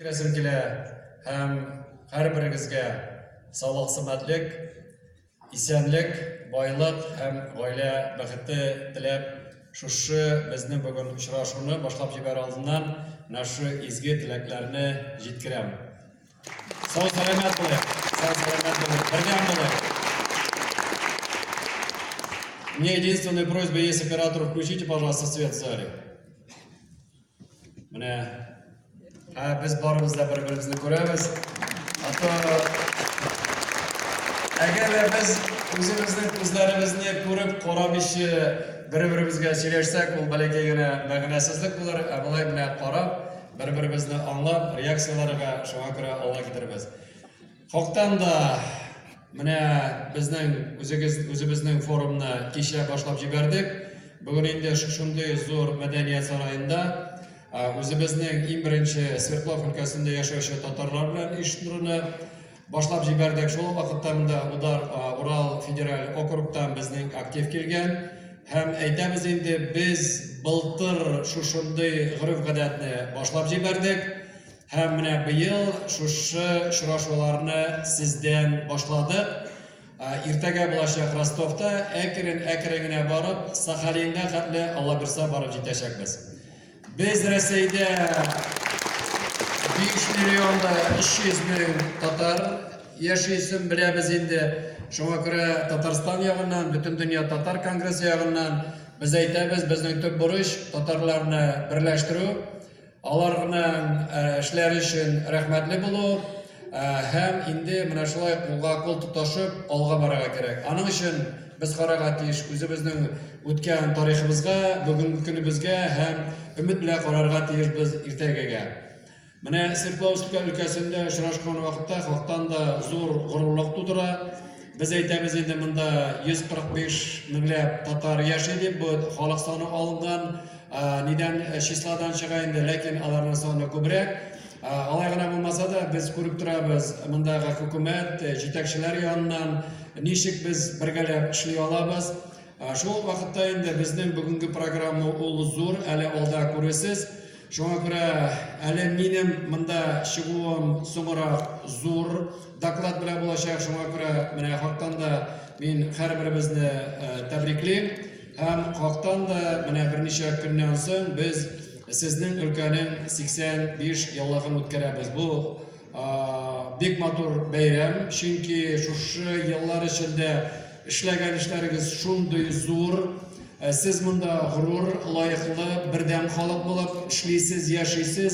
Resim kile hem her biringizge sağlık, sıhhatlik, isenlik, baylık hem aile bәхете tilep şuşu bizning bugün uchrashuvni boshlab jibar oldindan nashu izgi tilaklarni yetkirem. Sağ selamat bo'ling. Sağ selamat bo'ling. Birgam bo'ling. Мне единственная просьба есть оператору, включите, пожалуйста, свет в зале. Мне biz borimizda bir-birimizni ko'ramiz. Hatto agar biz o'zimizning ko'zlarimizni ko'rib qaramishi bir-birimizga söylashsak, bu balakagina ma'nosizlik bo'lar. Avvalay bilan qarab, bir-birimizni anglab, reaksiyalarga shunga ko'ra olib ketiramiz. Xo'qdan da mana bizning o'zimizning forumni kecha boshlab jibardik. Bugun endi shunday zo'r madaniyat saroyida o'zimizning eng birinchi Svertlov o'lkasida yashovchi tatarlar bilan eshiturini boshlab jibardik. Shu vaqtda Ural federal okrugdan bizning aktiv kelgan. Ham aytamiz endi biz bultir shunday urf-odatni boshlab jibardik. Ham mana bu yil shu uchrashuvlarni sizdan boshladik. Ertaga bo'lajak Rostovda akrin borib, Saxalinga qatli Alloh bersa borib yetishamiz. Biz Rossiyada 5 millionda 300 ming tatar yashaysin bilamiz endi. Shunga ko'ra Tatariston yog'idan, butun dunyo tatar kongressi yog'idan biz aytamiz, bizning tub burish tatarlarni birlashtiruv, ularning ishlari uchun rahmatli bo'lib, ham endi mana shulay qo'l tutashib olg'a borishga kerak. Aning uchun biz qarag'atish o'zimizning o'tgan tariximizga, bugungi kunimizga ham umid bilan qararga tegish biz ertagaga. Mana Svertlovsk o'lkasida uchrashgan vaqtda xalqdan da zo'r g'ururlik tug'dira. Biz aytamiz endi bunda 145 minglab tatar yashaydi. Bu xalq soni olingan nidan chisladan chiqaydi, lekin ularning soni ko'proq. Alaygina bo'lmasa-da biz ko'rib turamiz, bundagi hukumat yetakchilar yonidan nechik biz birgalab ishlay olamiz. Shu vaqtda endi bizning bugungi programma zo'r, hali olda ko'rasiz. Shunga ko'ra hali mening bunda shug'ulim so'ngroq zo'r doklad bilan bo'lajak. Shunga ko'ra mana xalqdan da men har birimizni tabriklayman. Ham xalqdan da mana bir necha kundan so'ng biz sizning o'lkaning 85 yilligini o'tkazamiz. Bu bek motor bayram, chunki shu yillar ichida ishlagan ishlaringiz shunday zo'r. Siz bunda g'urur, loyiqli, birdam xalq bo'lib ishlaysiz, yashaysiz.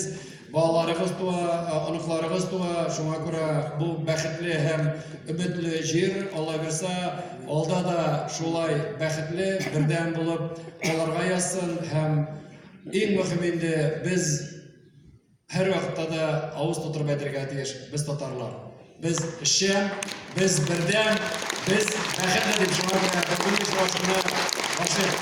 Bolalaringiz tuva, onuqlaringiz tuva. Shunga ko'ra bu baxtli ham umidli yer. Alloh bersa, olda da shulay baxtli, birdam bo'lib qolarga yazsin. Ham eng muhimi biz her vaqtda da avuz tutirib aytırga tegish biz tatarlar. Biz ishchan, biz birdam, biz baxtli deb shunga ko'ra bugun uchrashuvni boshlaymiz.